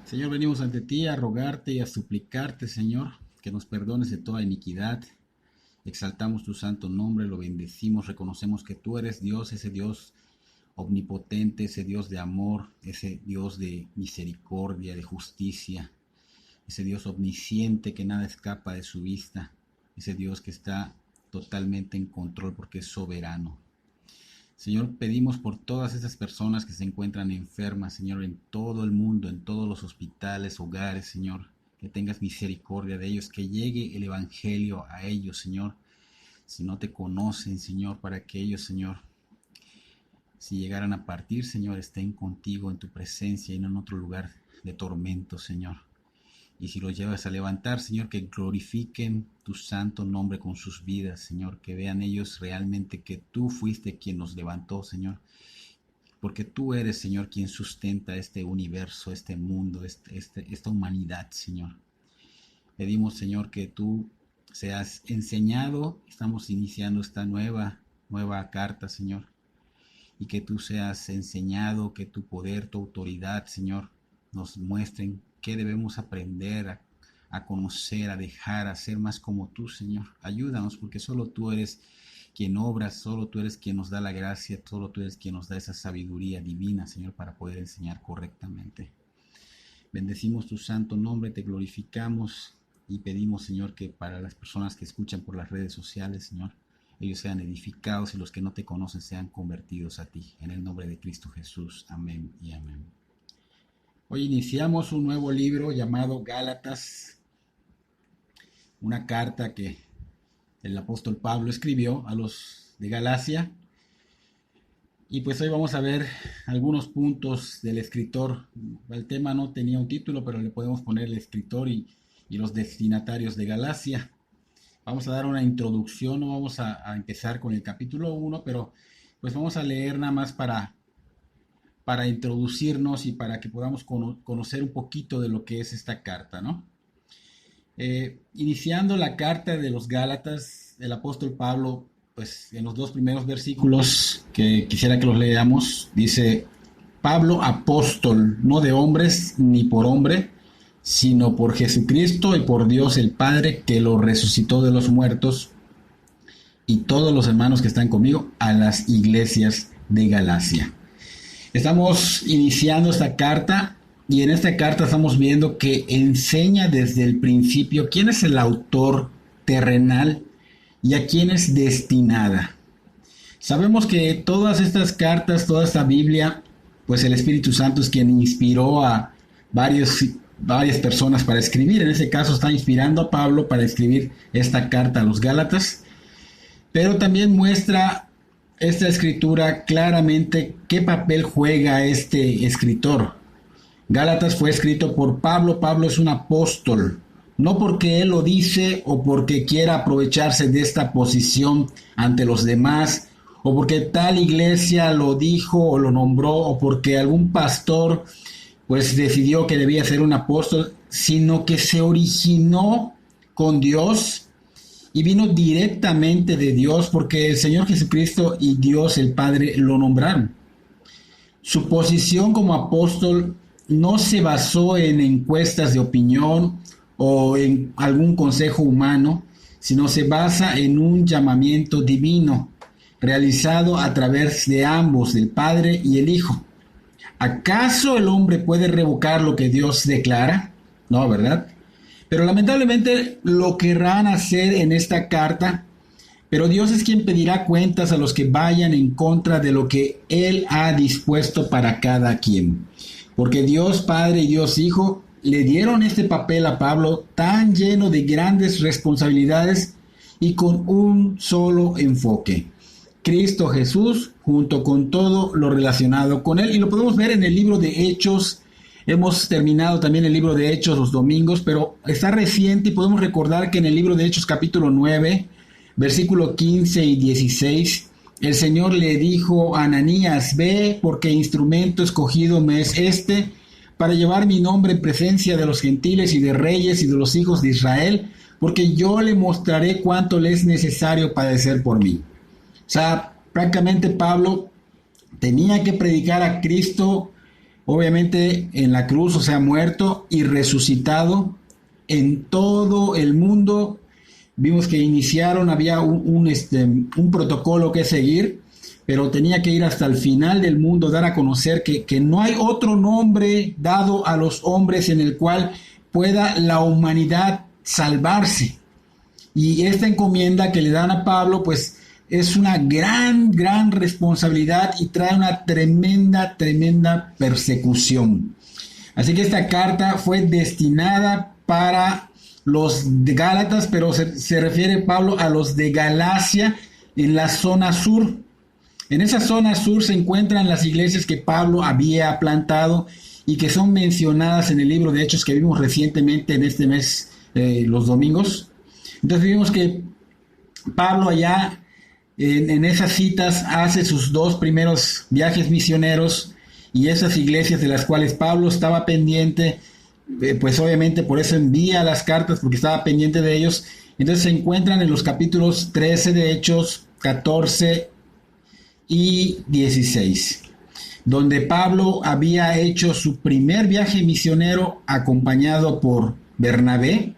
Señor, venimos ante ti a rogarte y a suplicarte, Señor, que nos perdones de toda iniquidad. Exaltamos tu santo nombre, lo bendecimos, reconocemos que tú eres Dios, ese Dios omnipotente, ese Dios de amor, ese Dios de misericordia, de justicia, ese Dios omnisciente que nada escapa de su vista, ese Dios que está totalmente en control porque es soberano. Señor, pedimos por todas esas personas que se encuentran enfermas, Señor, en todo el mundo, en todos los hospitales, hogares, Señor, que tengas misericordia de ellos, que llegue el Evangelio a ellos, Señor, si no te conocen, Señor, para que ellos, Señor, si llegaran a partir, Señor, estén contigo en tu presencia y no en otro lugar de tormento, Señor. Y si los llevas a levantar, Señor, que glorifiquen tu santo nombre con sus vidas, Señor, que vean ellos realmente que tú fuiste quien nos levantó, Señor, porque tú eres, Señor, quien sustenta este universo, este mundo, esta humanidad, Señor. Pedimos, Señor, que tú seas enseñado, estamos iniciando esta nueva carta, Señor, y que tú seas enseñado, que tu poder, tu autoridad, Señor, nos muestren qué debemos aprender a conocer, a dejar, a ser más como tú, Señor. Ayúdanos, porque solo tú eres quien obra, solo tú eres quien nos da la gracia, solo tú eres quien nos da esa sabiduría divina, Señor, para poder enseñar correctamente. Bendecimos tu santo nombre, te glorificamos y pedimos, Señor, que para las personas que escuchan por las redes sociales, Señor, ellos sean edificados y los que no te conocen sean convertidos a ti. En el nombre de Cristo Jesús. Amén y amén. Hoy iniciamos un nuevo libro llamado Gálatas, una carta que el apóstol Pablo escribió a los de Galacia. Y pues hoy vamos a ver algunos puntos del escritor. El tema no tenía un título, pero le podemos poner el escritor y los destinatarios de Galacia. Vamos a dar una introducción, no vamos a empezar con el capítulo 1, pero pues vamos a leer nada más para introducirnos y para que podamos conocer un poquito de lo que es esta carta, ¿no? Iniciando la carta de los Gálatas, el apóstol Pablo, pues en los dos primeros versículos que quisiera que los leamos, dice: Pablo, apóstol, no de hombres ni por hombre, sino por Jesucristo y por Dios el Padre, que lo resucitó de los muertos, y todos los hermanos que están conmigo, a las iglesias de Galacia. Estamos iniciando esta carta y en esta carta estamos viendo que enseña desde el principio quién es el autor terrenal y a quién es destinada. Sabemos que todas estas cartas, toda esta Biblia, pues el Espíritu Santo es quien inspiró a varias personas para escribir. En este caso está inspirando a Pablo para escribir esta carta a los Gálatas, pero también muestra esta escritura claramente qué papel juega este escritor. Gálatas fue escrito por Pablo. Pablo es un apóstol, no porque él lo dice o porque quiera aprovecharse de esta posición ante los demás, o porque tal iglesia lo dijo o lo nombró, o porque algún pastor pues decidió que debía ser un apóstol, sino que se originó con Dios y vino directamente de Dios, porque el Señor Jesucristo y Dios el Padre lo nombraron. Su posición como apóstol no se basó en encuestas de opinión o en algún consejo humano, sino se basa en un llamamiento divino, realizado a través de ambos, del Padre y el Hijo. ¿Acaso el hombre puede revocar lo que Dios declara? No, ¿verdad? Pero lamentablemente lo querrán hacer en esta carta, pero Dios es quien pedirá cuentas a los que vayan en contra de lo que Él ha dispuesto para cada quien. Porque Dios Padre y Dios Hijo le dieron este papel a Pablo tan lleno de grandes responsabilidades y con un solo enfoque: Cristo Jesús, junto con todo lo relacionado con Él. Y lo podemos ver en el libro de Hechos. Hemos terminado también el libro de Hechos los domingos, pero está reciente y podemos recordar que en el libro de Hechos capítulo 9, versículo 15 y 16, el Señor le dijo a Ananías: ve, porque instrumento escogido me es este, para llevar mi nombre en presencia de los gentiles y de reyes y de los hijos de Israel, porque yo le mostraré cuánto le es necesario padecer por mí. O sea, prácticamente Pablo tenía que predicar a Cristo obviamente en la cruz, o sea, muerto y resucitado en todo el mundo. Vimos que iniciaron, había un protocolo que seguir, pero tenía que ir hasta el final del mundo, dar a conocer que no hay otro nombre dado a los hombres en el cual pueda la humanidad salvarse. Y esta encomienda que le dan a Pablo, pues es una gran responsabilidad y trae una tremenda persecución. Así que esta carta fue destinada para los de Gálatas, pero se refiere Pablo a los de Galacia en la zona sur. En esa zona sur se encuentran las iglesias que Pablo había plantado y que son mencionadas en el libro de Hechos que vimos recientemente en este mes, los domingos. Entonces vimos que Pablo allá en esas citas hace sus 2 primeros viajes misioneros, y esas iglesias de las cuales Pablo estaba pendiente, pues obviamente por eso envía las cartas, porque estaba pendiente de ellos. Entonces se encuentran en los capítulos 13 de Hechos, 14 y 16, donde Pablo había hecho su primer viaje misionero acompañado por Bernabé.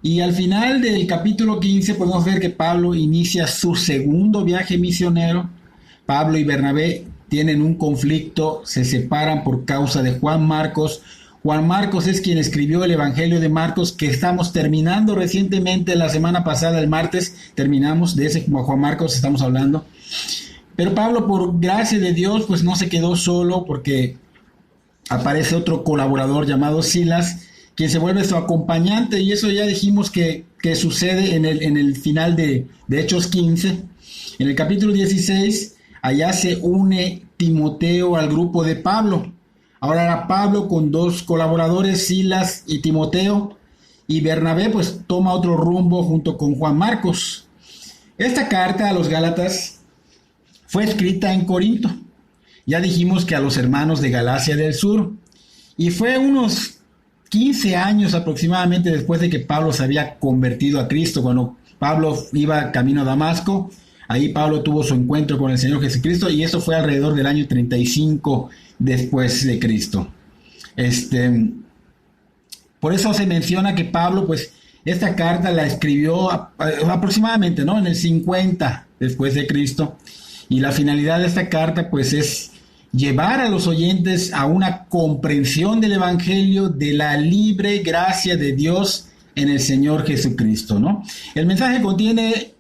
Y al final del capítulo 15 podemos ver que Pablo inicia su segundo viaje misionero. Pablo y Bernabé tienen un conflicto, se separan por causa de Juan Marcos. Juan Marcos es quien escribió el Evangelio de Marcos, que estamos terminando recientemente, la semana pasada, el martes, terminamos de ese Juan Marcos, estamos hablando. Pero Pablo, por gracia de Dios, pues no se quedó solo, porque aparece otro colaborador llamado Silas, quien se vuelve su acompañante, y eso ya dijimos que sucede en el final de Hechos 15. En el capítulo 16, allá se une Timoteo al grupo de Pablo. Ahora era Pablo con 2 colaboradores, Silas y Timoteo, y Bernabé pues toma otro rumbo junto con Juan Marcos. Esta carta a los Gálatas fue escrita en Corinto. Ya dijimos que a los hermanos de Galacia del Sur, y fue unos 15 años aproximadamente después de que Pablo se había convertido a Cristo. Cuando Pablo iba camino a Damasco, ahí Pablo tuvo su encuentro con el Señor Jesucristo, y eso fue alrededor del año 35 después de Cristo. Por eso se menciona que Pablo, pues, esta carta la escribió aproximadamente, ¿no?, en el 50 después de Cristo, y la finalidad de esta carta, pues, es llevar a los oyentes a una comprensión del Evangelio, de la libre gracia de Dios en el Señor Jesucristo, ¿no? El mensaje contiene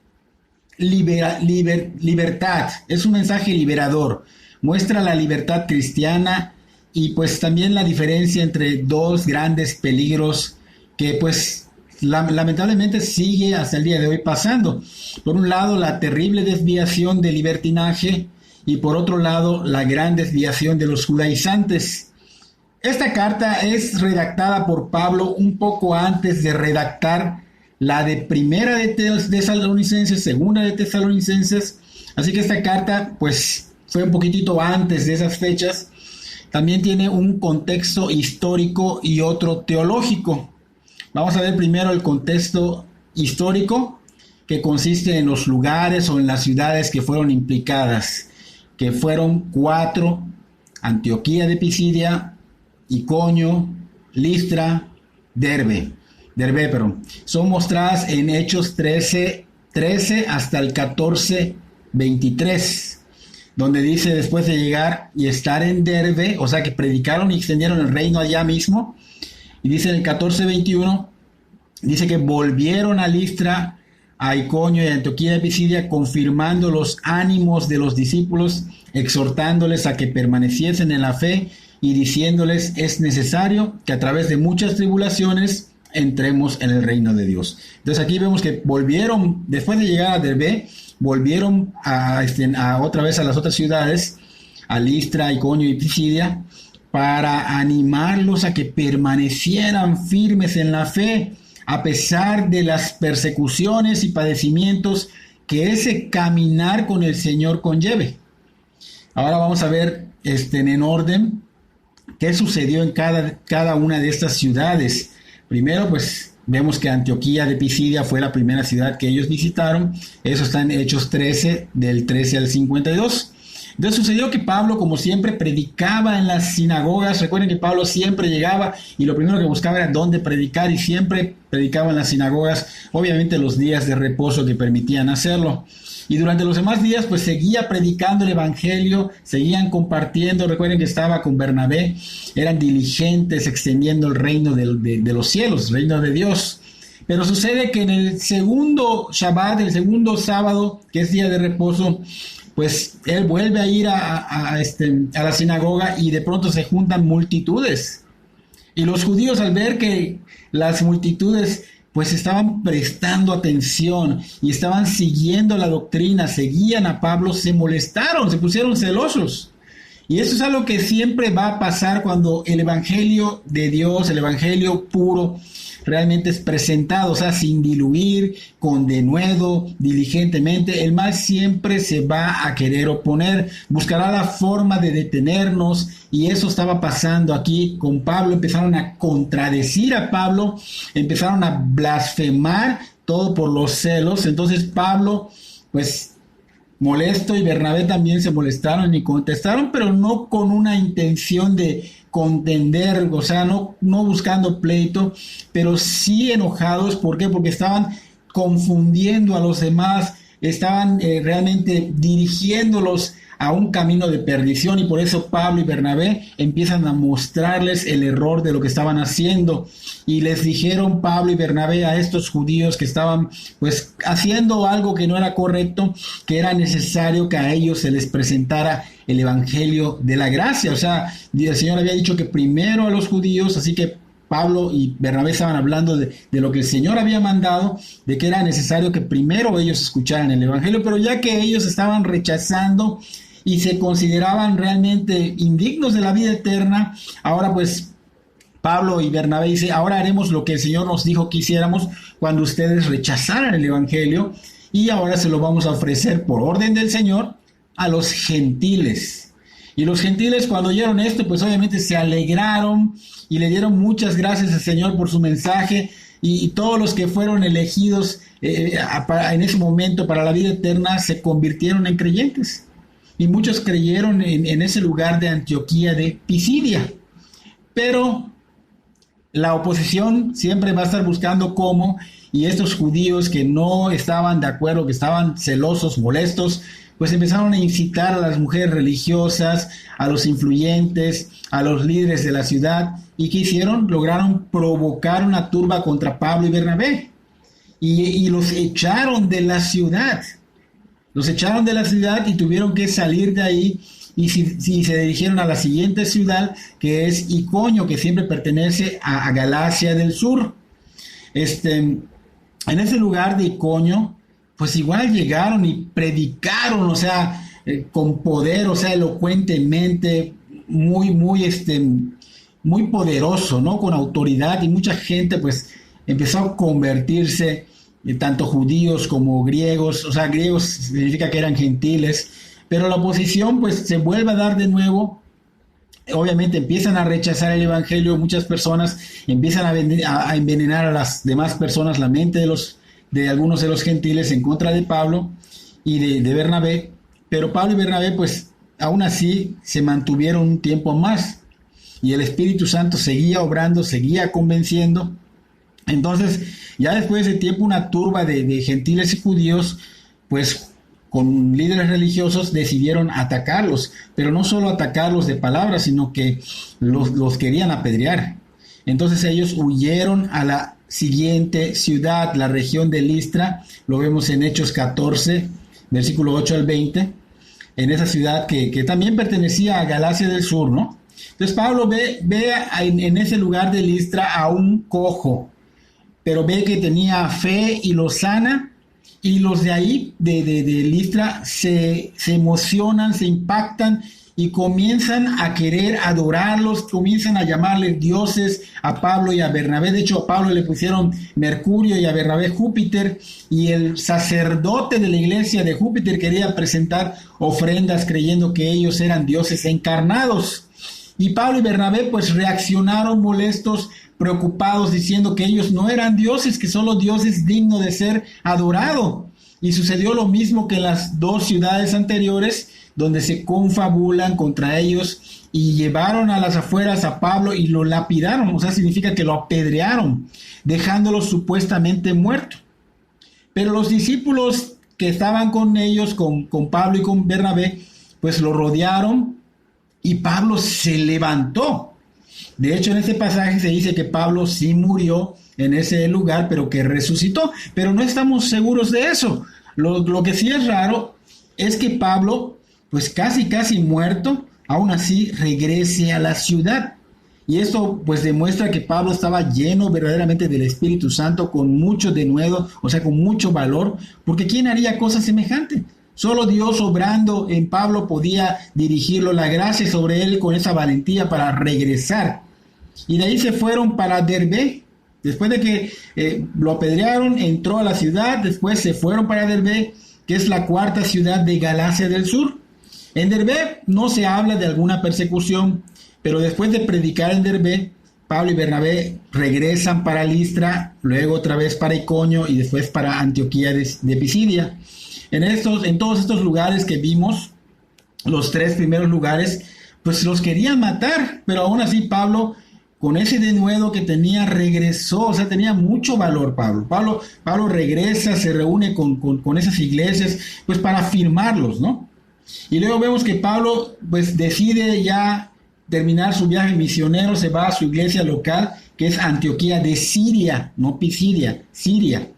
libertad, es un mensaje liberador, muestra la libertad cristiana, y pues también la diferencia entre 2 grandes peligros que pues lamentablemente sigue hasta el día de hoy pasando. Por un lado, la terrible desviación del libertinaje, y por otro lado, la gran desviación de los judaizantes. Esta carta es redactada por Pablo un poco antes de redactar la de Primera de Tesalonicenses, Segunda de Tesalonicenses, así que esta carta pues fue un poquitito antes de esas fechas. También tiene un contexto histórico y otro teológico. Vamos a ver primero el contexto histórico, que consiste en los lugares o en las ciudades que fueron implicadas, que fueron 4: Antioquía de Pisidia, Iconio, Listra, Derbe, son mostradas en Hechos 13 hasta el 14:23, donde dice: después de llegar y estar en Derbe, o sea que predicaron y extendieron el reino allá mismo, y dice en el 14:21, dice que volvieron a Listra, a Iconio y a Antioquía de Pisidia, confirmando los ánimos de los discípulos, exhortándoles a que permaneciesen en la fe y diciéndoles: es necesario que a través de muchas tribulaciones entremos en el reino de Dios. Entonces aquí vemos que volvieron, después de llegar a Derbe, volvieron a otra vez a las otras ciudades, a Listra, Iconio y Pisidia, para animarlos a que permanecieran firmes en la fe, a pesar de las persecuciones y padecimientos que ese caminar con el Señor conlleve. Ahora vamos a ver en orden qué sucedió en cada una de estas ciudades. Primero, pues vemos que Antioquía de Pisidia fue la primera ciudad que ellos visitaron. Eso está en Hechos 13, del 13 al 52. Entonces sucedió que Pablo, como siempre, predicaba en las sinagogas. Recuerden que Pablo siempre llegaba y lo primero que buscaba era dónde predicar, y siempre predicaba en las sinagogas, obviamente los días de reposo que permitían hacerlo. Y durante los demás días, pues seguía predicando el evangelio, seguían compartiendo. Recuerden que estaba con Bernabé, eran diligentes extendiendo el reino de los cielos, el reino de Dios. Pero sucede que en el segundo Shabbat, el segundo sábado, que es día de reposo, pues él vuelve a ir a la sinagoga, y de pronto se juntan multitudes. Y los judíos, al ver que las multitudes pues estaban prestando atención y estaban siguiendo la doctrina, seguían a Pablo, se molestaron, se pusieron celosos. Y eso es algo que siempre va a pasar cuando el evangelio de Dios, el evangelio puro, realmente es presentado, o sea, sin diluir, con denuedo, diligentemente. El mal siempre se va a querer oponer, buscará la forma de detenernos, y eso estaba pasando aquí con Pablo. Empezaron a contradecir a Pablo, empezaron a blasfemar, todo por los celos. Entonces Pablo, pues molesto, y Bernabé también se molestaron y contestaron, pero no con una intención de contender, o sea, no buscando pleito, pero sí enojados. ¿Por qué? Porque estaban confundiendo a los demás, estaban realmente dirigiéndolos a un camino de perdición, y por eso Pablo y Bernabé empiezan a mostrarles el error de lo que estaban haciendo. Y les dijeron Pablo y Bernabé a estos judíos que estaban pues haciendo algo que no era correcto, que era necesario que a ellos se les presentara el evangelio de la gracia. O sea, el Señor había dicho que primero a los judíos, así que Pablo y Bernabé estaban hablando de lo que el Señor había mandado, de que era necesario que primero ellos escucharan el evangelio. Pero ya que ellos estaban rechazando y se consideraban realmente indignos de la vida eterna, ahora pues Pablo y Bernabé dice: ahora haremos lo que el Señor nos dijo que hiciéramos cuando ustedes rechazaran el evangelio, y ahora se lo vamos a ofrecer por orden del Señor a los gentiles. Y los gentiles, cuando oyeron esto, pues obviamente se alegraron y le dieron muchas gracias al Señor por su mensaje, y todos los que fueron elegidos en ese momento para la vida eterna se convirtieron en creyentes. Y muchos creyeron en ese lugar de Antioquía de Pisidia. Pero la oposición siempre va a estar buscando cómo, y estos judíos que no estaban de acuerdo, que estaban celosos, molestos, pues empezaron a incitar a las mujeres religiosas, a los influyentes, a los líderes de la ciudad. ¿Y qué hicieron? Lograron provocar una turba contra Pablo y Bernabé. Y los echaron de la ciudad. Los echaron de la ciudad y tuvieron que salir de ahí, y se dirigieron a la siguiente ciudad, que es Iconio, que siempre pertenece a Galacia del Sur. En ese lugar de Iconio, pues igual llegaron y predicaron, o sea, con poder, o sea, elocuentemente, muy poderoso, ¿no? Con autoridad, y mucha gente pues empezó a convertirse, tanto judíos como griegos. O sea, griegos significa que eran gentiles, pero la oposición pues se vuelve a dar de nuevo. Obviamente empiezan a rechazar el evangelio, muchas personas empiezan a envenenar a las demás personas la mente de algunos de los gentiles en contra de Pablo y de Bernabé. Pero Pablo y Bernabé pues aún así se mantuvieron un tiempo más, y el Espíritu Santo seguía obrando, seguía convenciendo. Entonces, ya después de tiempo, una turba de gentiles y judíos, pues con líderes religiosos, decidieron atacarlos, pero no solo atacarlos de palabras, sino que los querían apedrear. Entonces ellos huyeron a la siguiente ciudad, la región de Listra. Lo vemos en Hechos 14, versículo 8 al 20, en esa ciudad que también pertenecía a Galacia del Sur, ¿no? Entonces Pablo ve en ese lugar de Listra a un cojo, pero ve que tenía fe y lo sana, y los de ahí, de Listra, se emocionan, se impactan y comienzan a querer adorarlos, comienzan a llamarle dioses a Pablo y a Bernabé. De hecho, a Pablo le pusieron Mercurio y a Bernabé Júpiter, y el sacerdote de la iglesia de Júpiter quería presentar ofrendas creyendo que ellos eran dioses encarnados. Y Pablo y Bernabé pues reaccionaron molestos, preocupados, diciendo que ellos no eran dioses, que solo Dios es digno de ser adorado. Y sucedió lo mismo que en las dos ciudades anteriores, donde se confabulan contra ellos y llevaron a las afueras a Pablo y lo lapidaron, o sea, significa que lo apedrearon, dejándolo supuestamente muerto. Pero los discípulos que estaban con ellos, con Pablo y con Bernabé, pues lo rodearon y Pablo se levantó. De hecho, en este pasaje se dice que Pablo sí murió en ese lugar, pero que resucitó. Pero no estamos seguros de eso. Lo que sí es raro es que Pablo, pues casi muerto, aún así regrese a la ciudad. Y esto pues demuestra que Pablo estaba lleno verdaderamente del Espíritu Santo, con mucho denuedo, o sea, con mucho valor, porque ¿quién haría cosas semejantes? Solo Dios obrando en Pablo podía dirigirlo, la gracia sobre él con esa valentía para regresar. Y de ahí se fueron para Derbe. Después de que lo apedrearon, entró a la ciudad, después se fueron para Derbe, que es la cuarta ciudad de Galacia del Sur. En Derbe no se habla de alguna persecución, pero después de predicar en Derbe, Pablo y Bernabé regresan para Listra, luego otra vez para Iconio y después para Antioquía de Pisidia. En todos estos lugares que vimos, los tres primeros lugares, pues los querían matar, pero aún así Pablo, con ese denuedo que tenía, regresó, o sea, tenía mucho valor Pablo. Pablo regresa, se reúne con esas iglesias, pues para firmarlos, ¿no? Y luego vemos que Pablo, pues decide ya terminar su viaje misionero, se va a su iglesia local, que es Antioquía de Siria, no Pisidia, Siria.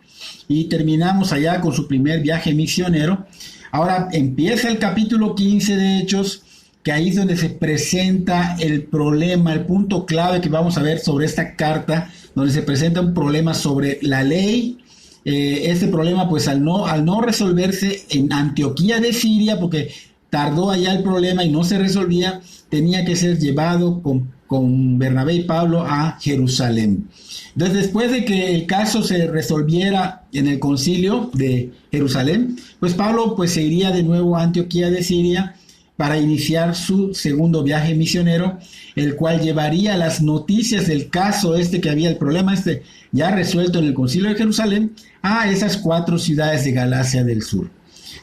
Y terminamos allá con su primer viaje misionero. Ahora empieza el capítulo 15 de Hechos, que ahí es donde se presenta el problema, el punto clave que vamos a ver sobre esta carta, donde se presenta un problema sobre la ley. Este problema, pues al no resolverse en Antioquía de Siria, porque tardó allá el problema y no se resolvía, tenía que ser llevado con Bernabé y Pablo a Jerusalén. Entonces, después de que el caso se resolviera en el concilio de Jerusalén, pues Pablo pues se iría de nuevo a Antioquía de Siria para iniciar su segundo viaje misionero, el cual llevaría las noticias del caso que había, el problema ya resuelto en el concilio de Jerusalén, a esas 4 ciudades de Galacia del Sur.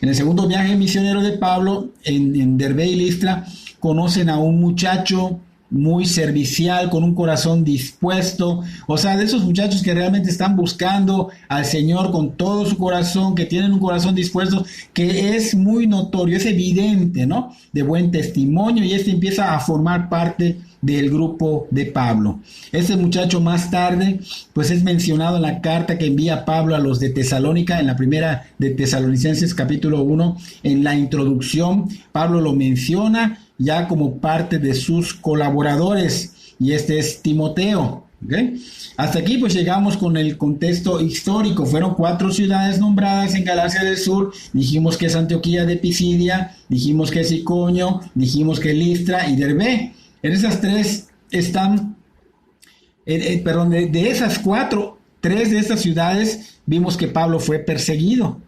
En el segundo viaje misionero de Pablo, en Derbe y Listra, conocen a un muchacho muy servicial, con un corazón dispuesto, o sea, de esos muchachos que realmente están buscando al Señor con todo su corazón, que tienen un corazón dispuesto, que es muy notorio, es evidente, ¿no? De buen testimonio, y empieza a formar parte del grupo de Pablo. Este muchacho más tarde, pues es mencionado en la carta que envía Pablo a los de Tesalónica, en la primera de Tesalonicenses capítulo 1, en la introducción, Pablo lo menciona ya como parte de sus colaboradores, y este es Timoteo. ¿Okay? Hasta aquí pues llegamos con el contexto histórico. Fueron 4 ciudades nombradas en Galacia del Sur. Dijimos que es Antioquía de Pisidia, dijimos que es Iconio, dijimos que es Listra y Derbe. En esas 3 están, de esas 4, 3 de estas ciudades vimos que Pablo fue perseguido.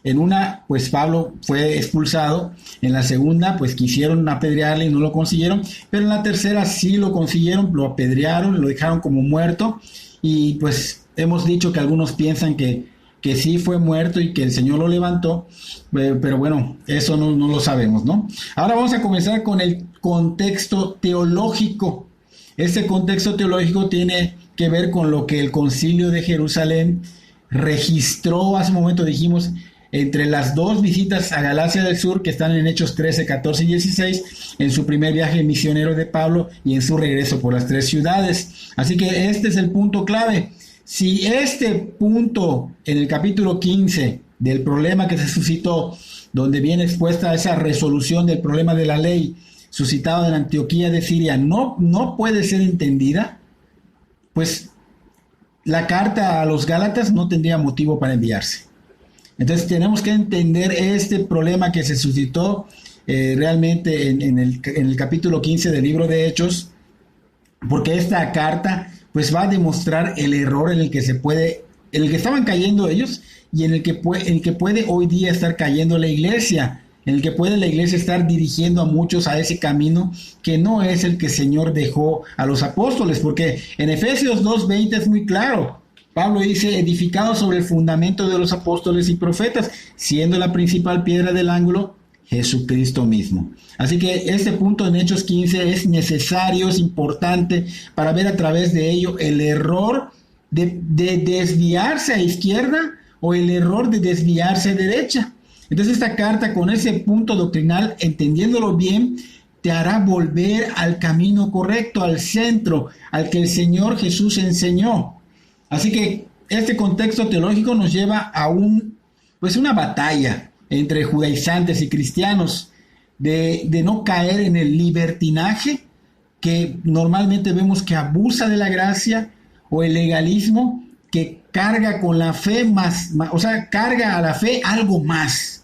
En una, pues Pablo fue expulsado. En la segunda, pues quisieron apedrearle y no lo consiguieron. Pero en la tercera sí lo consiguieron, lo apedrearon, lo dejaron como muerto. Y pues hemos dicho que algunos piensan que sí fue muerto y que el Señor lo levantó. Pero bueno, eso no lo sabemos, ¿no? Ahora vamos a comenzar con el contexto teológico. Este contexto teológico tiene que ver con lo que el Concilio de Jerusalén registró. Hace un momento dijimos, entre las 2 visitas a Galacia del Sur, que están en Hechos 13, 14 y 16, en su primer viaje misionero de Pablo y en su regreso por las 3 ciudades. Así que este es el punto clave. Si este punto en el capítulo 15 del problema que se suscitó, donde viene expuesta esa resolución del problema de la ley suscitado en Antioquía de Siria, no puede ser entendida, pues la carta a los Gálatas no tendría motivo para enviarse. Entonces tenemos que entender este problema que se suscitó realmente en el capítulo 15 del libro de Hechos, porque esta carta pues va a demostrar el error en el que estaban cayendo ellos y en el que puede hoy día estar cayendo la iglesia, en el que puede la iglesia estar dirigiendo a muchos a ese camino que no es el que el Señor dejó a los apóstoles, porque en Efesios 2:20 es muy claro. Pablo dice, edificado sobre el fundamento de los apóstoles y profetas, siendo la principal piedra del ángulo Jesucristo mismo. Así que este punto en Hechos 15 es necesario, es importante para ver a través de ello el error de desviarse a izquierda o el error de desviarse a derecha. Entonces esta carta con ese punto doctrinal, entendiéndolo bien, te hará volver al camino correcto, al centro, al que el Señor Jesús enseñó. Así que este contexto teológico nos lleva a una batalla entre judaizantes y cristianos de no caer en el libertinaje que normalmente vemos que abusa de la gracia, o el legalismo que carga con la fe carga a la fe algo más.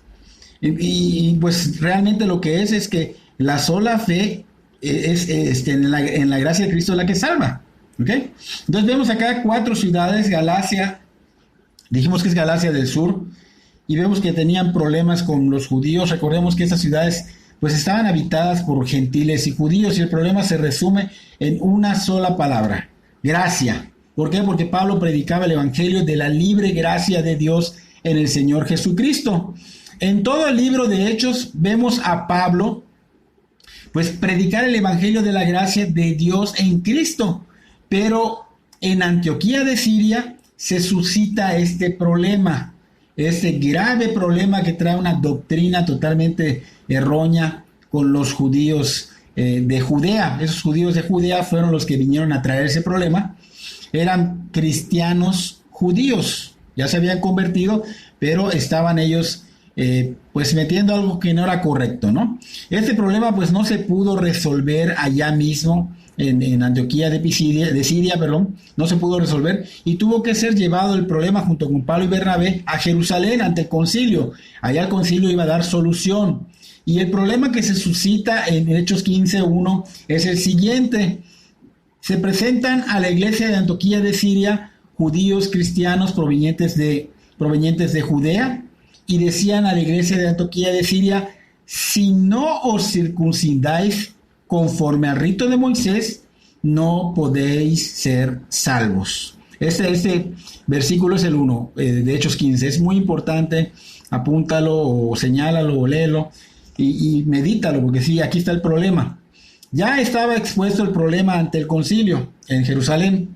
Y pues realmente lo que es que la sola fe en la gracia de Cristo es la que salva. ¿Okay? Entonces vemos acá 4 ciudades: Galacia, dijimos que es Galacia del sur, y vemos que tenían problemas con los judíos. Recordemos que estas ciudades pues estaban habitadas por gentiles y judíos, y el problema se resume en una sola palabra: gracia. ¿Por qué? Porque Pablo predicaba el evangelio de la libre gracia de Dios en el Señor Jesucristo. En todo el libro de Hechos vemos a Pablo pues predicar el evangelio de la gracia de Dios en Cristo, pero en Antioquía de Siria se suscita este problema, este grave problema que trae una doctrina totalmente errónea con los judíos de Judea. Esos judíos de Judea fueron los que vinieron a traer ese problema. Eran cristianos judíos, ya se habían convertido, pero estaban ellos pues metiendo algo que no era correcto, ¿no? Este problema pues no se pudo resolver allá mismo en Antioquía de Siria, no se pudo resolver, y tuvo que ser llevado el problema junto con Pablo y Bernabé a Jerusalén ante el concilio. Allá el concilio iba a dar solución, y el problema que se suscita en Hechos 15:1 es el siguiente: se presentan a la iglesia de Antioquía de Siria judíos cristianos provenientes de Judea, y decían a la iglesia de Antioquía de Siria: si no os circuncidáis conforme al rito de Moisés, no podéis ser salvos. Este versículo es el 1 de Hechos 15. Es muy importante, apúntalo o señálalo o léelo y medítalo, porque sí, aquí está el problema. Ya estaba expuesto el problema ante el concilio en Jerusalén.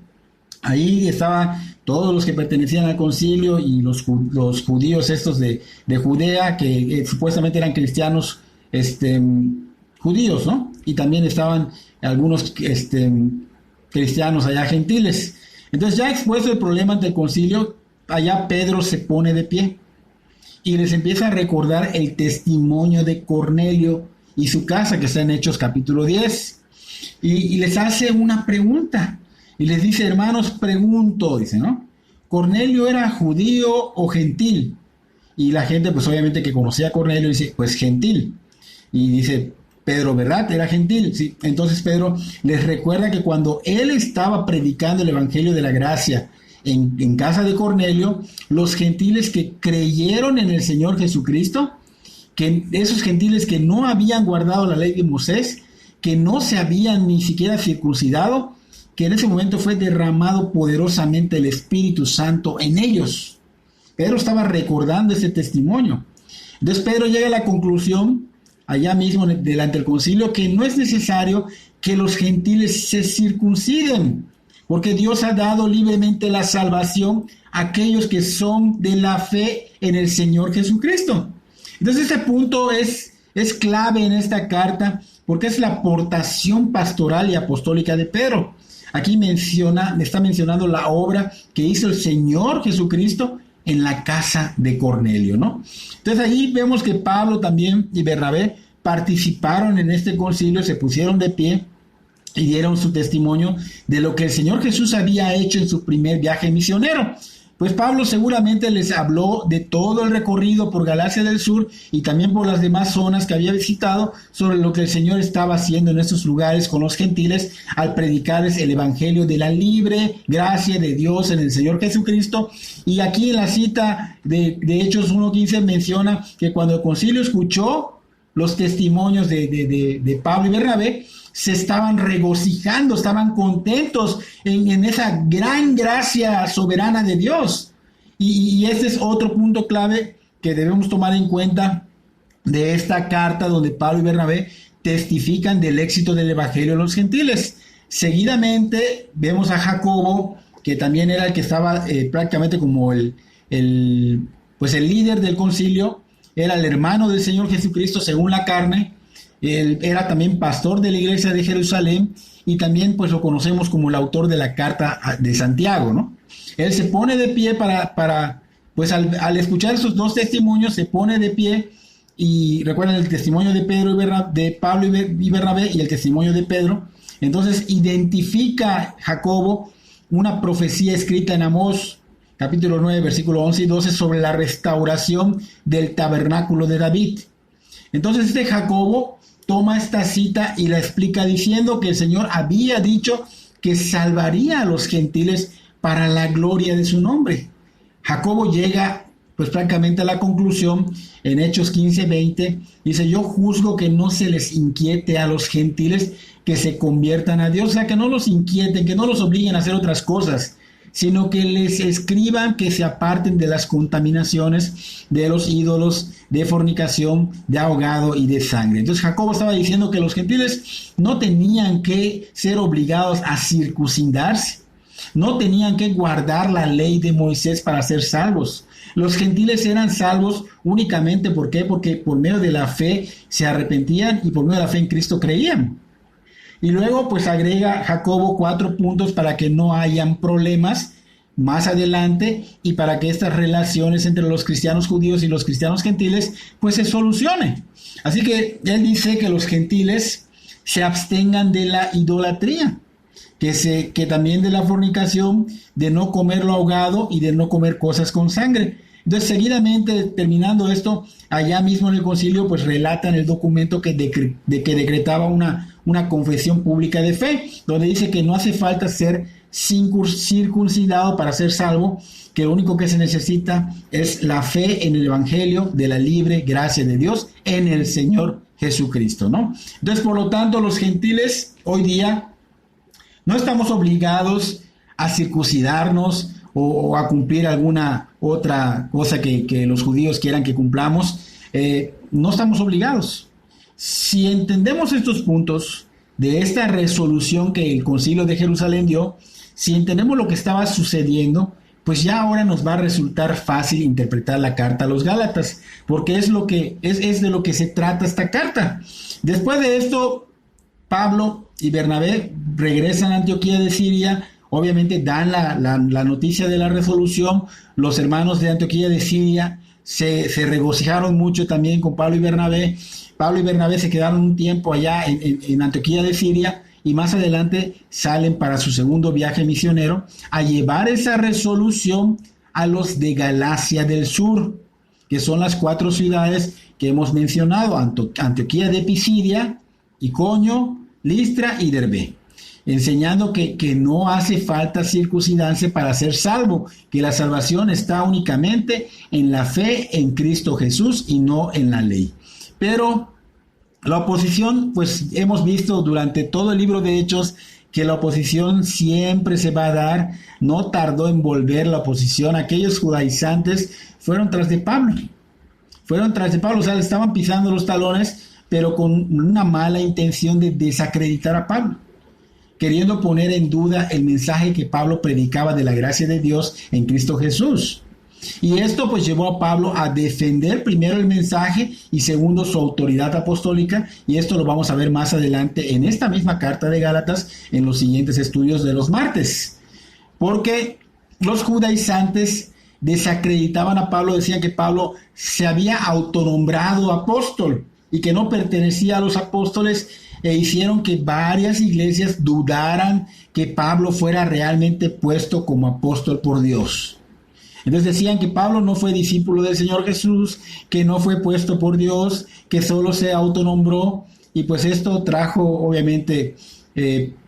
Ahí estaban todos los que pertenecían al concilio y los judíos estos de Judea, que supuestamente eran cristianos judíos, ¿no? Y también estaban algunos cristianos allá gentiles. Entonces, ya expuesto el problema ante el concilio, allá Pedro se pone de pie y les empieza a recordar el testimonio de Cornelio y su casa, que está en Hechos capítulo 10, y les hace una pregunta, y les dice: hermanos, pregunto, dice, ¿no? ¿Cornelio era judío o gentil? Y la gente, pues obviamente que conocía a Cornelio, dice: pues gentil. Y dice Pedro: ¿verdad? ¿Era gentil? Sí. Entonces Pedro les recuerda que cuando él estaba predicando el evangelio de la gracia en casa de Cornelio, los gentiles que creyeron en el Señor Jesucristo, que esos gentiles que no habían guardado la ley de Moisés, que no se habían ni siquiera circuncidado, que en ese momento fue derramado poderosamente el Espíritu Santo en ellos. Pedro estaba recordando ese testimonio. Entonces Pedro llega a la conclusión, allá mismo delante del concilio, que no es necesario que los gentiles se circunciden, porque Dios ha dado libremente la salvación a aquellos que son de la fe en el Señor Jesucristo. Entonces este punto es clave en esta carta, porque es la aportación pastoral y apostólica de Pedro. Aquí está mencionando la obra que hizo el Señor Jesucristo en la casa de Cornelio, ¿no? Entonces allí vemos que Pablo también y Bernabé participaron en este concilio, se pusieron de pie y dieron su testimonio de lo que el Señor Jesús había hecho en su primer viaje misionero. Pues Pablo seguramente les habló de todo el recorrido por Galacia del Sur y también por las demás zonas que había visitado, sobre lo que el Señor estaba haciendo en estos lugares con los gentiles al predicarles el evangelio de la libre gracia de Dios en el Señor Jesucristo. Y aquí en la cita de Hechos 1:15 menciona que cuando el concilio escuchó los testimonios de Pablo y Bernabé, se estaban regocijando, estaban contentos en esa gran gracia soberana de Dios. Y este es otro punto clave que debemos tomar en cuenta de esta carta donde Pablo y Bernabé testifican del éxito del evangelio en los gentiles. Seguidamente vemos a Jacobo, que también era el que estaba prácticamente como pues el líder del concilio, era el hermano del Señor Jesucristo según la carne. Él era también pastor de la iglesia de Jerusalén y también pues lo conocemos como el autor de la carta de Santiago, ¿no? Él se pone de pie pues al escuchar esos dos testimonios, se pone de pie. Y recuerden el testimonio de Pablo y Bernabé y el testimonio de Pedro. Entonces identifica Jacobo una profecía escrita en Amós, capítulo 9, versículo 11 y 12, sobre la restauración del tabernáculo de David. Entonces Jacobo toma esta cita y la explica diciendo que el Señor había dicho que salvaría a los gentiles para la gloria de su nombre. Jacobo llega pues prácticamente a la conclusión en Hechos 15:20, dice: yo juzgo que no se les inquiete a los gentiles que se conviertan a Dios, o sea, que no los inquieten, que no los obliguen a hacer otras cosas, sino que les escriban que se aparten de las contaminaciones, de los ídolos, de fornicación, de ahogado y de sangre. Entonces Jacobo estaba diciendo que los gentiles no tenían que ser obligados a circuncidarse, no tenían que guardar la ley de Moisés para ser salvos. Los gentiles eran salvos únicamente, ¿por qué? Porque por medio de la fe se arrepentían y por medio de la fe en Cristo creían. Y luego pues agrega Jacobo 4 puntos para que no hayan problemas más adelante y para que estas relaciones entre los cristianos judíos y los cristianos gentiles pues se solucionen. Así que él dice que los gentiles se abstengan de la idolatría, que también de la fornicación, de no comer lo ahogado y de no comer cosas con sangre. Entonces, seguidamente, terminando esto, allá mismo en el concilio, pues relatan el documento que decretaba una confesión pública de fe, donde dice que no hace falta ser circuncidado para ser salvo, que lo único que se necesita es la fe en el evangelio de la libre gracia de Dios en el Señor Jesucristo, ¿no? Entonces, por lo tanto, los gentiles hoy día no estamos obligados a circuncidarnos o a cumplir alguna otra cosa que los judíos quieran que cumplamos. No estamos obligados. Si entendemos estos puntos de esta resolución que el Concilio de Jerusalén dio, si entendemos lo que estaba sucediendo, pues ya ahora nos va a resultar fácil interpretar la carta a los Gálatas, porque es de lo que se trata esta carta. Después de esto, Pablo y Bernabé regresan a Antioquía de Siria. Obviamente dan la noticia de la resolución. Los hermanos de Antioquía de Siria se regocijaron mucho también con Pablo y Bernabé. Pablo y Bernabé se quedaron un tiempo allá en Antioquía de Siria y más adelante salen para su segundo viaje misionero a llevar esa resolución a los de Galacia del Sur, que son las 4 ciudades que hemos mencionado: Antioquía de Pisidia, Iconio, Listra y Derbe, enseñando que no hace falta circuncidarse para ser salvo, que la salvación está únicamente en la fe en Cristo Jesús y no en la ley. Pero la oposición, pues hemos visto durante todo el libro de Hechos que la oposición siempre se va a dar. No tardó en volver la oposición. Aquellos judaizantes fueron tras de Pablo, o sea, le estaban pisando los talones, pero con una mala intención de desacreditar a Pablo, queriendo poner en duda el mensaje que Pablo predicaba de la gracia de Dios en Cristo Jesús. Y esto pues llevó a Pablo a defender primero el mensaje y segundo su autoridad apostólica, y esto lo vamos a ver más adelante en esta misma carta de Gálatas en los siguientes estudios de los martes. Porque los judaizantes desacreditaban a Pablo, decían que Pablo se había autonombrado apóstol y que no pertenecía a los apóstoles, e hicieron que varias iglesias dudaran que Pablo fuera realmente puesto como apóstol por Dios. Entonces decían que Pablo no fue discípulo del Señor Jesús, que no fue puesto por Dios, que solo se autonombró, y pues esto trajo obviamente,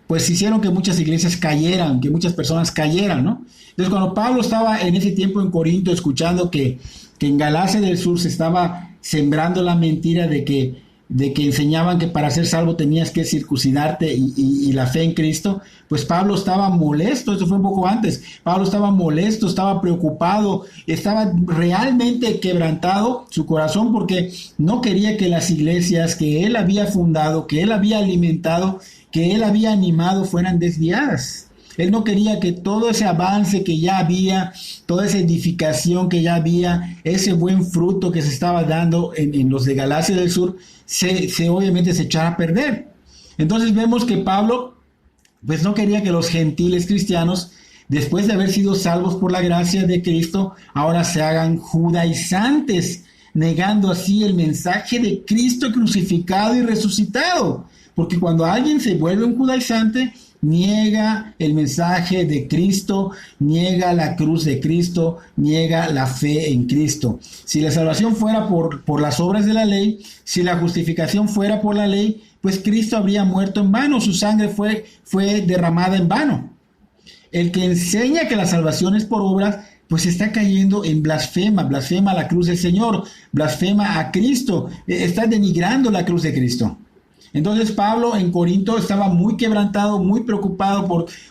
pues hicieron que muchas iglesias cayeran, que muchas personas cayeran, ¿no? Entonces cuando Pablo estaba en ese tiempo en Corinto escuchando que en Galacia del Sur se estaba sembrando la mentira de que de que enseñaban que para ser salvo tenías que circuncidarte y la fe en Cristo, pues Pablo estaba molesto. Eso fue un poco antes. Pablo estaba molesto, estaba preocupado, estaba realmente quebrantado su corazón porque no quería que las iglesias que él había fundado, que él había alimentado, que él había animado fueran desviadas. Él no quería que todo ese avance que ya había, toda esa edificación que ya había, ese buen fruto que se estaba dando en los de Galacia del Sur, obviamente se echara a perder. Entonces vemos que Pablo pues no quería que los gentiles cristianos, después de haber sido salvos por la gracia de Cristo, ahora se hagan judaizantes, negando así el mensaje de Cristo crucificado y resucitado. Porque cuando alguien se vuelve un judaizante, niega el mensaje de Cristo, niega la cruz de Cristo, niega la fe en Cristo. Si la salvación fuera por las obras de la ley, si la justificación fuera por la ley, pues Cristo habría muerto en vano, su sangre fue derramada en vano. El que enseña que la salvación es por obras, pues está cayendo en blasfema a la cruz del Señor, blasfema a Cristo, está denigrando la cruz de Cristo. Entonces Pablo en Corinto estaba muy quebrantado, muy preocupado,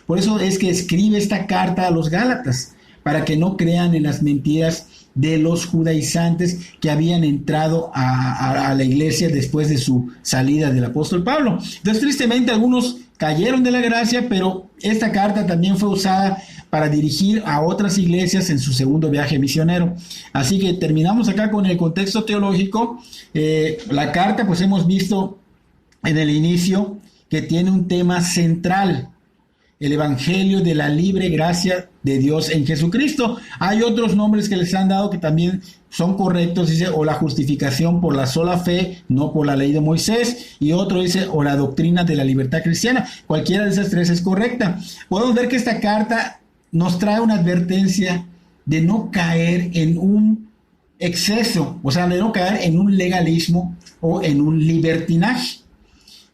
por eso es que escribe esta carta a los Gálatas, para que no crean en las mentiras de los judaizantes que habían entrado a la iglesia después de su salida del apóstol Pablo. Entonces tristemente algunos cayeron de la gracia, pero esta carta también fue usada para dirigir a otras iglesias en su segundo viaje misionero. Así que terminamos acá con el contexto teológico. La carta, pues hemos visto en el inicio que tiene un tema central: el evangelio de la libre gracia de Dios en Jesucristo. Hay otros nombres que les han dado que también son correctos, dice, o la justificación por la sola fe, no por la ley de Moisés, y otro dice, o la doctrina de la libertad cristiana. Cualquiera de esas tres es correcta. Podemos ver que esta carta nos trae una advertencia de no caer en un exceso, o sea, de no caer en un legalismo o en un libertinaje.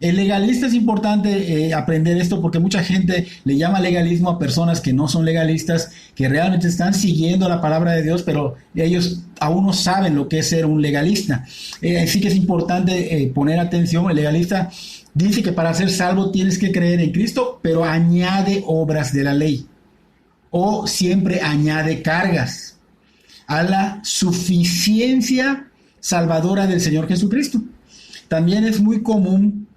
El legalista, es importante aprender esto porque mucha gente le llama legalismo a personas que no son legalistas, que realmente están siguiendo la palabra de Dios, pero ellos aún no saben lo que es ser un legalista. Así que es importante poner atención. El legalista dice que para ser salvo tienes que creer en Cristo, pero añade obras de la ley, o siempre añade cargas a la suficiencia salvadora del Señor Jesucristo. También es muy común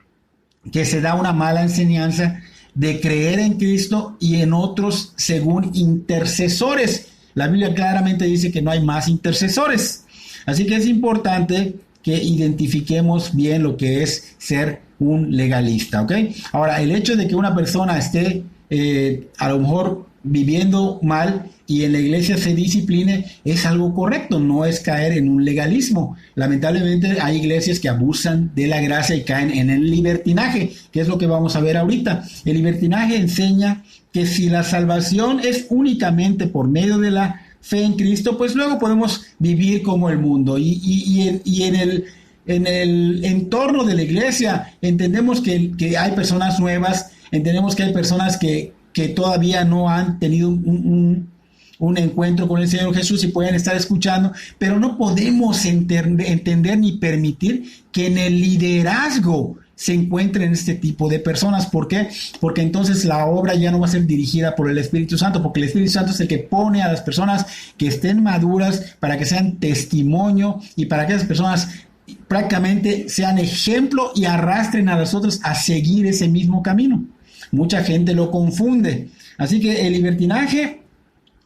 que se da una mala enseñanza de creer en Cristo y en otros según intercesores. La Biblia claramente dice que no hay más intercesores. Así que es importante que identifiquemos bien lo que es ser un legalista, ¿ok? Ahora, el hecho de que una persona esté a lo mejor viviendo mal y en la iglesia se discipline es algo correcto, no es caer en un legalismo. Lamentablemente hay iglesias que abusan de la gracia y caen en el libertinaje, que es lo que vamos a ver ahorita. El libertinaje enseña que si la salvación es únicamente por medio de la fe en Cristo, pues luego podemos vivir como el mundo. Y en el entorno de la iglesia entendemos que hay personas nuevas, entendemos que hay personas que todavía no han tenido un encuentro con el Señor Jesús y pueden estar escuchando, pero no podemos entender ni permitir que en el liderazgo se encuentren este tipo de personas. ¿Por qué? Porque entonces la obra ya no va a ser dirigida por el Espíritu Santo, porque el Espíritu Santo es el que pone a las personas que estén maduras para que sean testimonio y para que esas personas prácticamente sean ejemplo y arrastren a las otras a seguir ese mismo camino. Mucha gente lo confunde. Así que el libertinaje,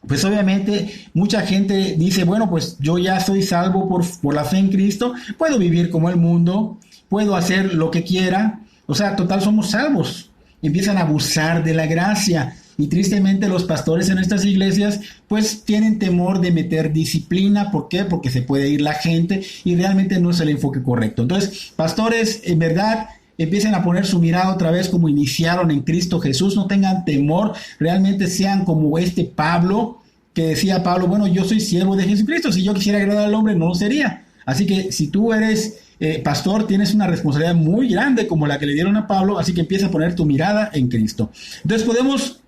pues obviamente mucha gente dice, bueno, pues yo ya soy salvo por la fe en Cristo, puedo vivir como el mundo, puedo hacer lo que quiera, o sea, total somos salvos. Empiezan a abusar de la gracia y tristemente los pastores en estas iglesias pues tienen temor de meter disciplina. ¿Por qué? Porque se puede ir la gente y realmente no es el enfoque correcto. Entonces, pastores, en verdad, empiecen a poner su mirada otra vez como iniciaron en Cristo Jesús. No tengan temor, realmente sean como este Pablo, que decía Pablo, bueno, yo soy siervo de Jesucristo, si yo quisiera agradar al hombre no lo sería. Así que si tú eres pastor, tienes una responsabilidad muy grande como la que le dieron a Pablo, así que empieza a poner tu mirada en Cristo. Entonces podemos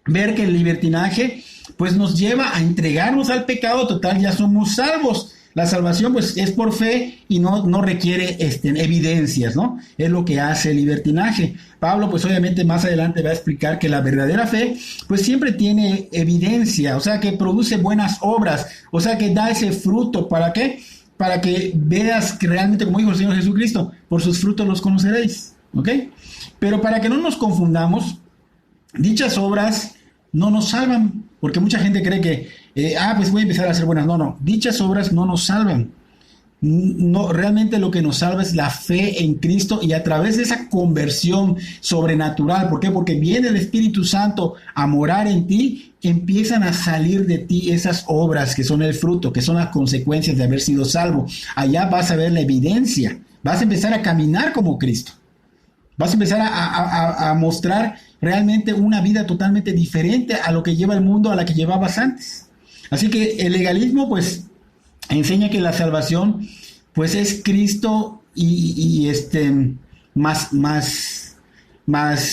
ver que el libertinaje pues nos lleva a entregarnos al pecado. Total, ya somos salvos. La salvación pues es por fe y no requiere evidencias, ¿no? Es lo que hace el libertinaje. Pablo pues obviamente más adelante va a explicar que la verdadera fe pues siempre tiene evidencia, o sea que produce buenas obras, o sea que da ese fruto. ¿Para qué? Para que veas que realmente, como dijo el Señor Jesucristo, por sus frutos los conoceréis, ¿ok? Pero para que no nos confundamos, dichas obras no nos salvan, porque mucha gente cree que, pues voy a empezar a hacer buenas. No, dichas obras no nos salvan. No, realmente lo que nos salva es la fe en Cristo y a través de esa conversión sobrenatural. ¿Por qué? Porque viene el Espíritu Santo a morar en ti, empiezan a salir de ti esas obras que son el fruto, que son las consecuencias de haber sido salvo. Allá vas a ver la evidencia, vas a empezar a caminar como Cristo. Vas a empezar a mostrar realmente una vida totalmente diferente a lo que lleva el mundo, a la que llevabas antes. Así que el legalismo, pues, enseña que la salvación, pues, es Cristo y más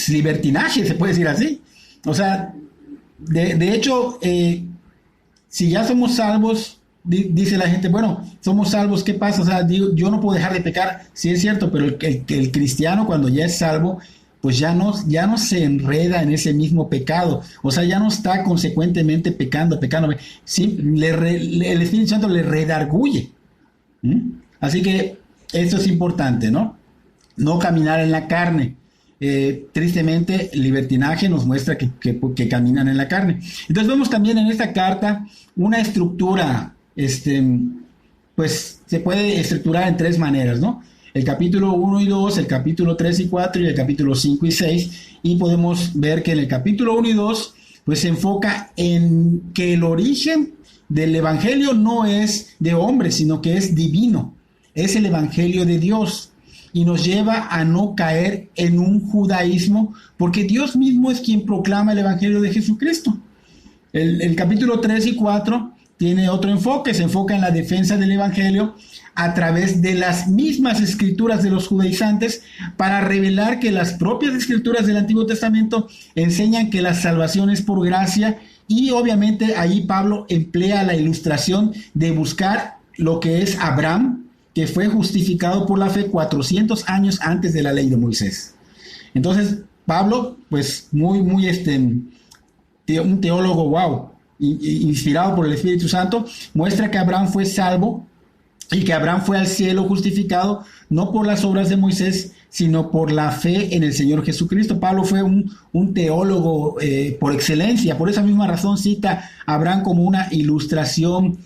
libertinaje, se puede decir así. O sea, de hecho, si ya somos salvos, dice la gente, bueno, somos salvos, ¿qué pasa? O sea, yo no puedo dejar de pecar, sí es cierto, pero el cristiano cuando ya es salvo, pues ya no se enreda en ese mismo pecado, o sea, ya no está consecuentemente pecando, sí, el Espíritu Santo le redarguye. Así que esto es importante, ¿no? No caminar en la carne. Tristemente, el libertinaje nos muestra que caminan en la carne. Entonces vemos también en esta carta una estructura, pues se puede estructurar en tres maneras, ¿no? El capítulo 1 y 2, el capítulo 3 y 4 y el capítulo 5 y 6, y podemos ver que en el capítulo 1 y 2, pues se enfoca en que el origen del evangelio no es de hombre, sino que es divino, es el evangelio de Dios, y nos lleva a no caer en un judaísmo, porque Dios mismo es quien proclama el evangelio de Jesucristo. El capítulo 3 y 4 tiene otro enfoque, se enfoca en la defensa del evangelio a través de las mismas escrituras de los judaizantes para revelar que las propias escrituras del Antiguo Testamento enseñan que la salvación es por gracia, y obviamente ahí Pablo emplea la ilustración de buscar lo que es Abraham, que fue justificado por la fe 400 años antes de la ley de Moisés. Entonces Pablo, pues un teólogo, wow, inspirado por el Espíritu Santo, muestra que Abraham fue salvo y que Abraham fue al cielo justificado no por las obras de Moisés, sino por la fe en el Señor Jesucristo. Pablo fue un teólogo por excelencia. Por esa misma razón cita a Abraham como una ilustración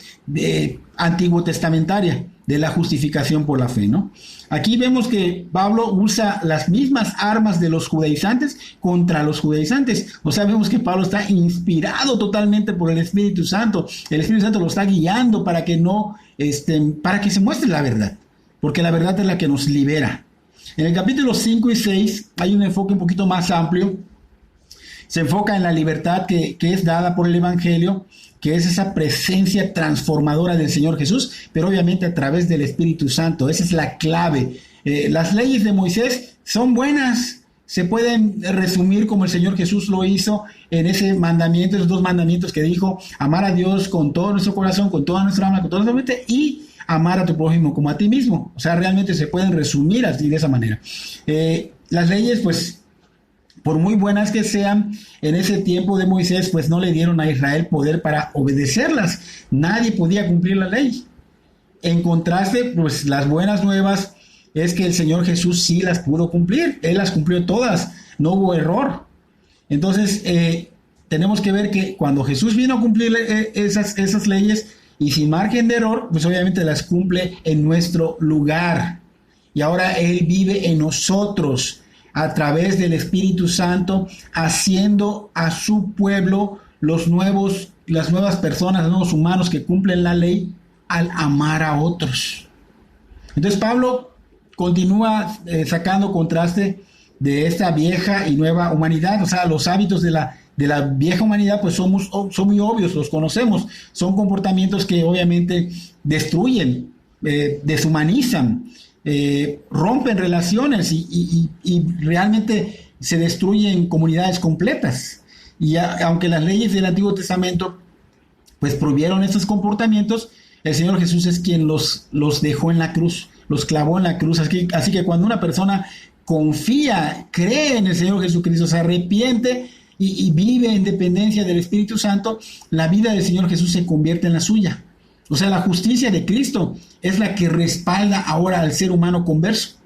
antiguo testamentaria de la justificación por la fe, ¿no? Aquí vemos que Pablo usa las mismas armas de los judaizantes contra los judaizantes. O sea, vemos que Pablo está inspirado totalmente por el Espíritu Santo. El Espíritu Santo lo está guiando para que para que se muestre la verdad, porque la verdad es la que nos libera. En el capítulo 5 y 6 hay un enfoque un poquito más amplio. Se enfoca en la libertad que es dada por el Evangelio, que es esa presencia transformadora del Señor Jesús, pero obviamente a través del Espíritu Santo. Esa es la clave. Las leyes de Moisés son buenas, se pueden resumir como el Señor Jesús lo hizo en ese mandamiento, esos 2 mandamientos que dijo: amar a Dios con todo nuestro corazón, con toda nuestra alma, con toda nuestra mente, y amar a tu prójimo como a ti mismo. O sea, realmente se pueden resumir así, de esa manera. Las leyes, pues, por muy buenas que sean, en ese tiempo de Moisés, pues no le dieron a Israel poder para obedecerlas. Nadie podía cumplir la ley. En contraste, pues las buenas nuevas es que el Señor Jesús sí las pudo cumplir. Él las cumplió todas, no hubo error. Entonces, tenemos que ver que cuando Jesús vino a cumplir esas leyes, y sin margen de error, pues obviamente las cumple en nuestro lugar. Y ahora Él vive en nosotros, a través del Espíritu Santo, haciendo a su pueblo las nuevas personas, los nuevos humanos que cumplen la ley al amar a otros. Entonces Pablo continúa sacando contraste de esta vieja y nueva humanidad. O sea, los hábitos de la vieja humanidad pues son muy obvios, los conocemos. Son comportamientos que obviamente destruyen, deshumanizan, rompen relaciones y realmente se destruyen comunidades completas. Y aunque las leyes del Antiguo Testamento pues prohibieron estos comportamientos, El Señor Jesús es quien los dejó en la cruz, los clavó en la cruz. Así que cuando una persona confía, cree en el Señor Jesucristo, se arrepiente y vive en dependencia del Espíritu Santo, la vida del Señor Jesús se convierte en la suya. O sea, la justicia de Cristo es la que respalda ahora al ser humano converso.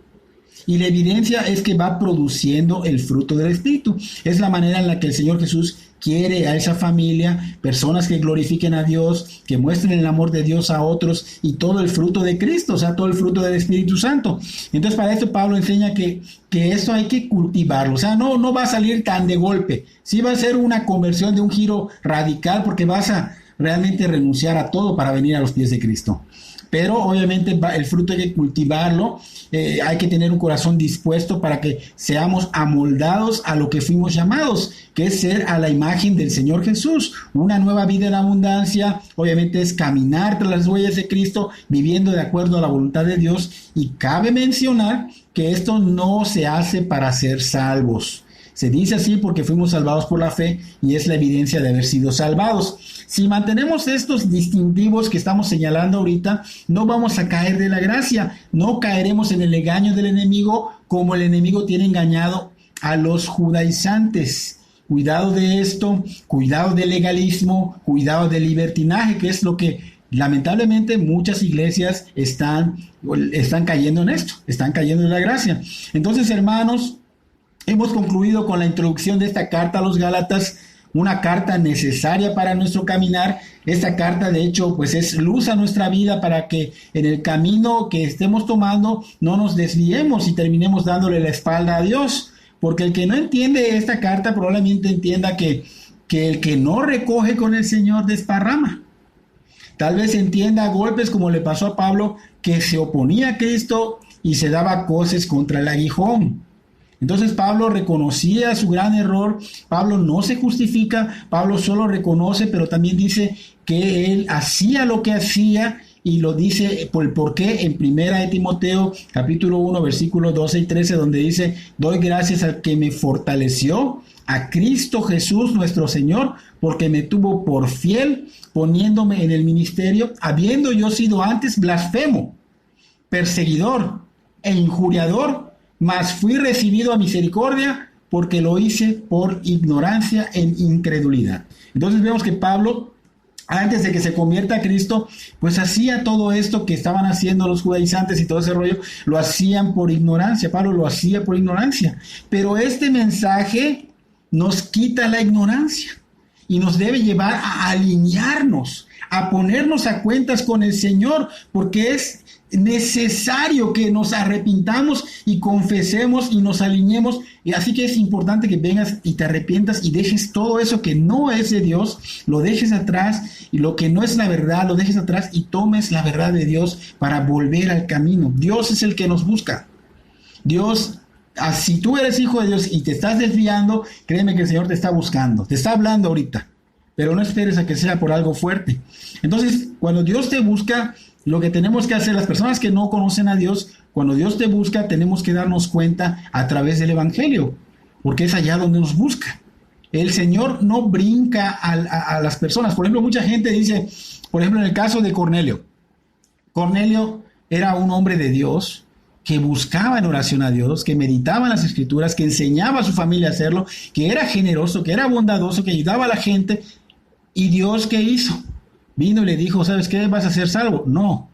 Y la evidencia es que va produciendo el fruto del Espíritu. Es la manera en la que el Señor Jesús quiere a esa familia, personas que glorifiquen a Dios, que muestren el amor de Dios a otros y todo el fruto de Cristo, o sea, todo el fruto del Espíritu Santo. Entonces, para esto Pablo enseña que esto hay que cultivarlo. O sea, no va a salir tan de golpe. Sí va a ser una conversión de un giro radical porque vas a realmente renunciar a todo para venir a los pies de Cristo. Pero obviamente el fruto hay que cultivarlo, hay que tener un corazón dispuesto para que seamos amoldados a lo que fuimos llamados, que es ser a la imagen del Señor Jesús. Una nueva vida en abundancia, obviamente es caminar tras las huellas de Cristo, viviendo de acuerdo a la voluntad de Dios. Y cabe mencionar que esto no se hace para ser salvos. Se dice así porque fuimos salvados por la fe y es la evidencia de haber sido salvados. Si mantenemos estos distintivos que estamos señalando ahorita, no vamos a caer de la gracia, no caeremos en el engaño del enemigo como el enemigo tiene engañado a los judaizantes. Cuidado de esto, cuidado del legalismo, cuidado del libertinaje, que es lo que lamentablemente muchas iglesias están cayendo en esto, están cayendo en la gracia. Entonces, hermanos, hemos concluido con la introducción de esta carta a los Gálatas, una carta necesaria para nuestro caminar. Esta carta, de hecho, pues es luz a nuestra vida para que en el camino que estemos tomando no nos desviemos y terminemos dándole la espalda a Dios. Porque el que no entiende esta carta probablemente entienda que el que no recoge con el Señor desparrama. Tal vez entienda a golpes como le pasó a Pablo, que se oponía a Cristo y se daba coces contra el aguijón. Entonces Pablo reconocía su gran error. Pablo no se justifica, Pablo solo reconoce, pero también dice que él hacía lo que hacía y lo dice por el porqué en 1 de Timoteo capítulo 1 versículos 12 y 13, donde dice: doy gracias al que me fortaleció, a Cristo Jesús nuestro Señor, porque me tuvo por fiel poniéndome en el ministerio, habiendo yo sido antes blasfemo, perseguidor e injuriador, mas fui recibido a misericordia porque lo hice por ignorancia en incredulidad. Entonces vemos que Pablo, antes de que se convierta a Cristo, pues hacía todo esto que estaban haciendo los judaizantes y todo ese rollo, lo hacían por ignorancia. Pablo lo hacía por ignorancia. Pero este mensaje nos quita la ignorancia y nos debe llevar a alinearnos, a ponernos a cuentas con el Señor, porque es necesario que nos arrepintamos y confesemos y nos alineemos. Y así que es importante que vengas y te arrepientas y dejes todo eso que no es de Dios, lo dejes atrás, y lo que no es la verdad lo dejes atrás y tomes la verdad de Dios para volver al camino. Dios es el que nos busca. Dios, si tú eres hijo de Dios y te estás desviando, créeme que el Señor te está buscando, te está hablando ahorita, pero no esperes a que sea por algo fuerte. Entonces, cuando Dios te busca, lo que tenemos que hacer, las personas que no conocen a Dios, cuando Dios te busca, tenemos que darnos cuenta a través del Evangelio, porque es allá donde nos busca. El Señor no brinca a las personas. Por ejemplo, mucha gente dice, por ejemplo, en el caso de Cornelio. Cornelio era un hombre de Dios que buscaba en oración a Dios, que meditaba en las Escrituras, que enseñaba a su familia a hacerlo, que era generoso, que era bondadoso, que ayudaba a la gente. ¿Y Dios qué hizo? Vino y le dijo: ¿sabes qué? ¿Vas a ser salvo? No.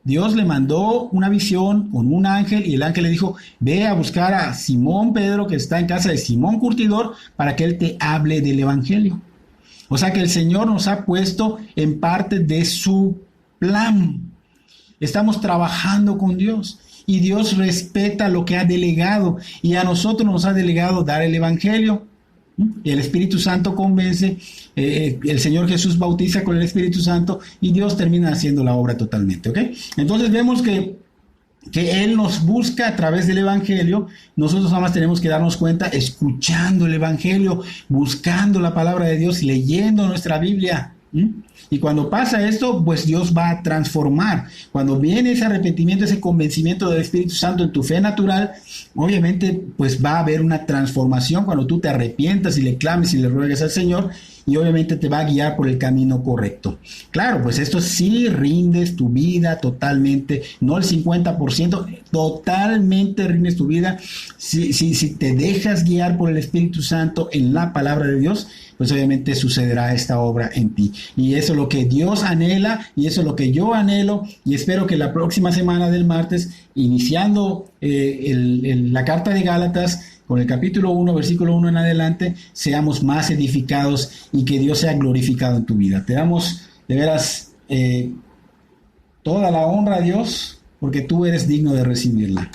Dios le mandó una visión con un ángel y el ángel le dijo: ve a buscar a Simón Pedro, que está en casa de Simón Curtidor, para que él te hable del Evangelio. O sea que el Señor nos ha puesto en parte de su plan. Estamos trabajando con Dios y Dios respeta lo que ha delegado, y a nosotros nos ha delegado dar el Evangelio. Y el Espíritu Santo convence, el Señor Jesús bautiza con el Espíritu Santo y Dios termina haciendo la obra totalmente, ¿ok? Entonces vemos que Él nos busca a través del Evangelio. Nosotros nada más tenemos que darnos cuenta escuchando el Evangelio, buscando la palabra de Dios, leyendo nuestra Biblia. ¿Mm? Y cuando pasa esto, pues Dios va a transformar. Cuando viene ese arrepentimiento, ese convencimiento del Espíritu Santo en tu fe natural, obviamente pues va a haber una transformación cuando tú te arrepientas y le clames y le ruegues al Señor, y obviamente te va a guiar por el camino correcto. Claro, pues esto sí rindes tu vida totalmente, no el 50%, totalmente rindes tu vida. Si te dejas guiar por el Espíritu Santo en la palabra de Dios, pues obviamente sucederá esta obra en ti. Y eso es lo que Dios anhela, y eso es lo que yo anhelo, y espero que la próxima semana del martes, iniciando la carta de Gálatas, con el capítulo 1, versículo 1 en adelante, seamos más edificados y que Dios sea glorificado en tu vida. Te damos de veras toda la honra a Dios, porque tú eres digno de recibirla.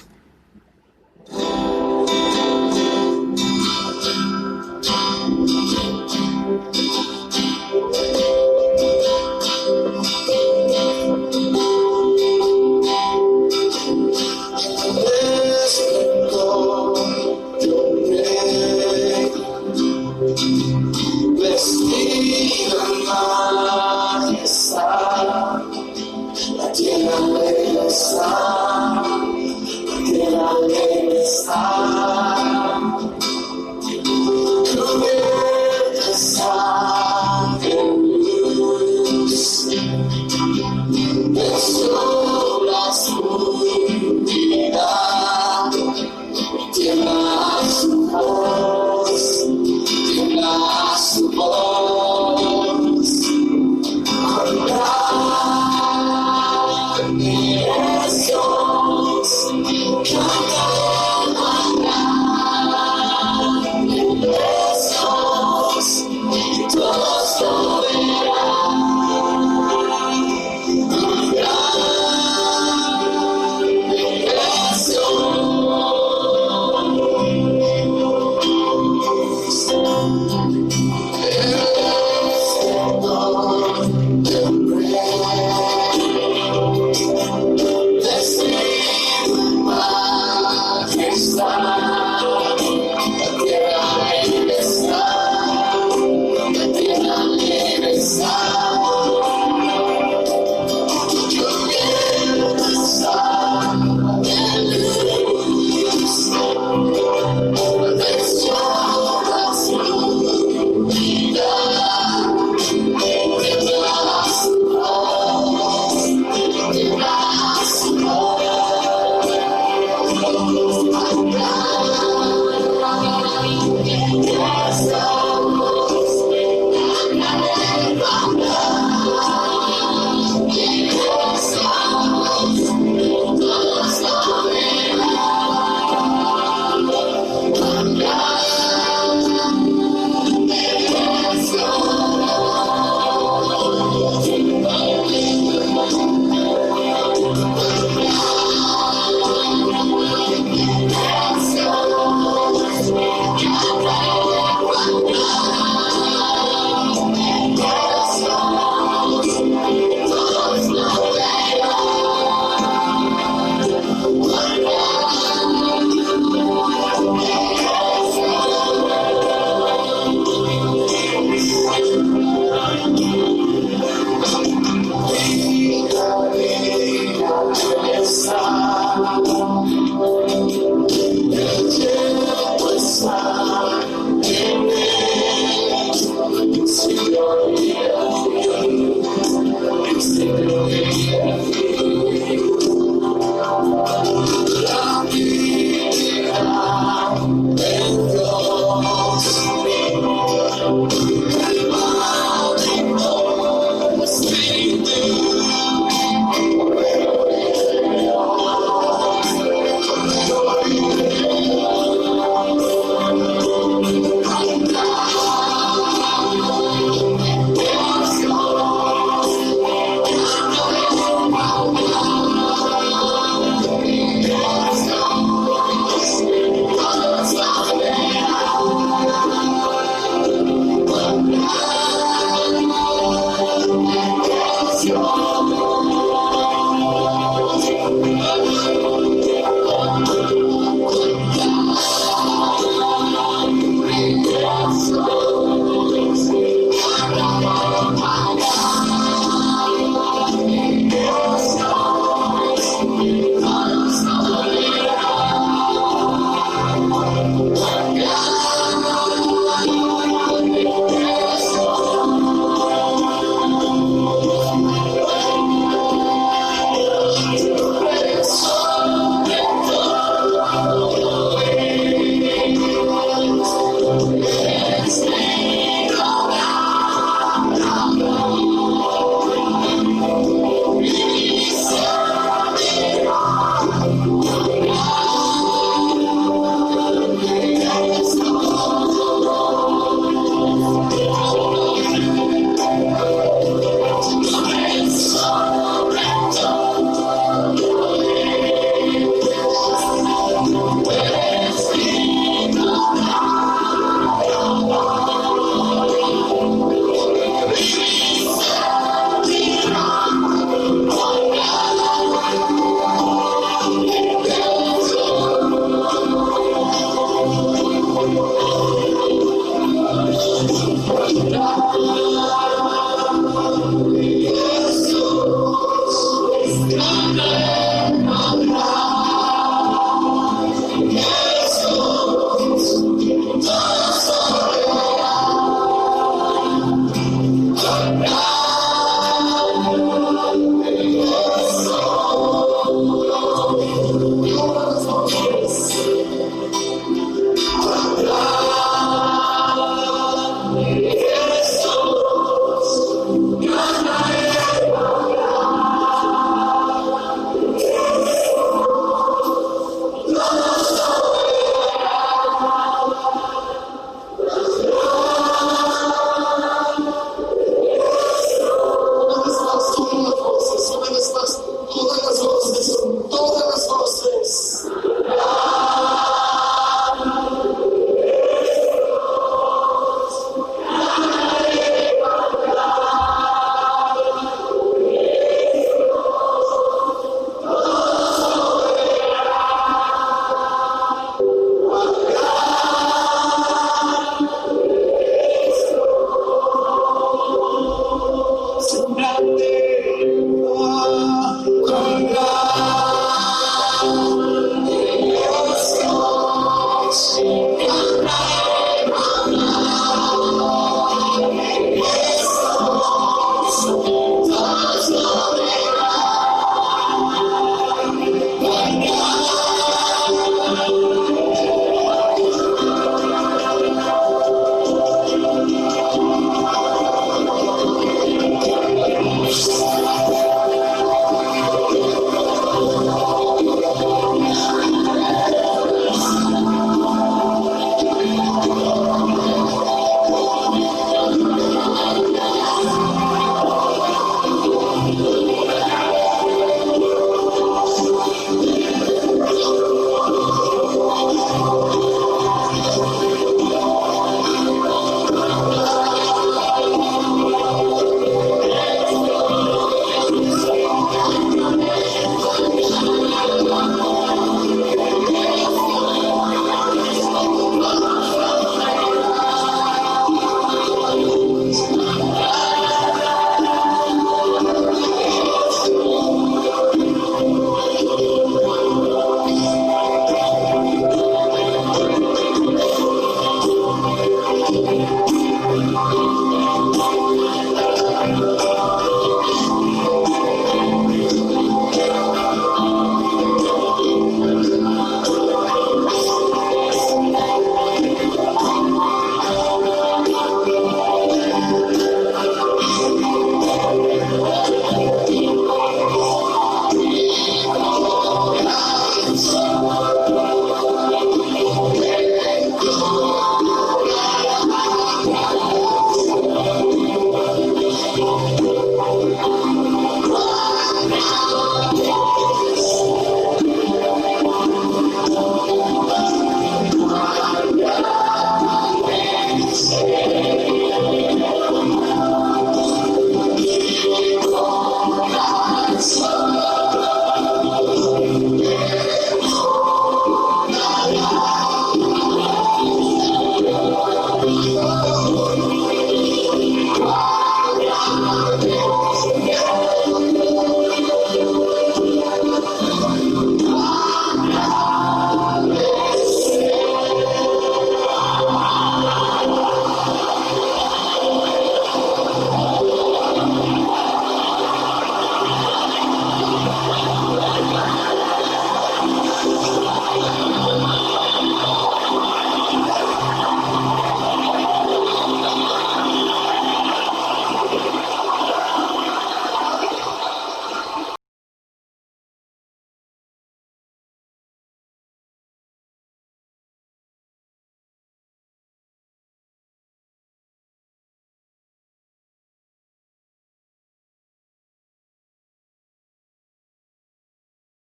Señor.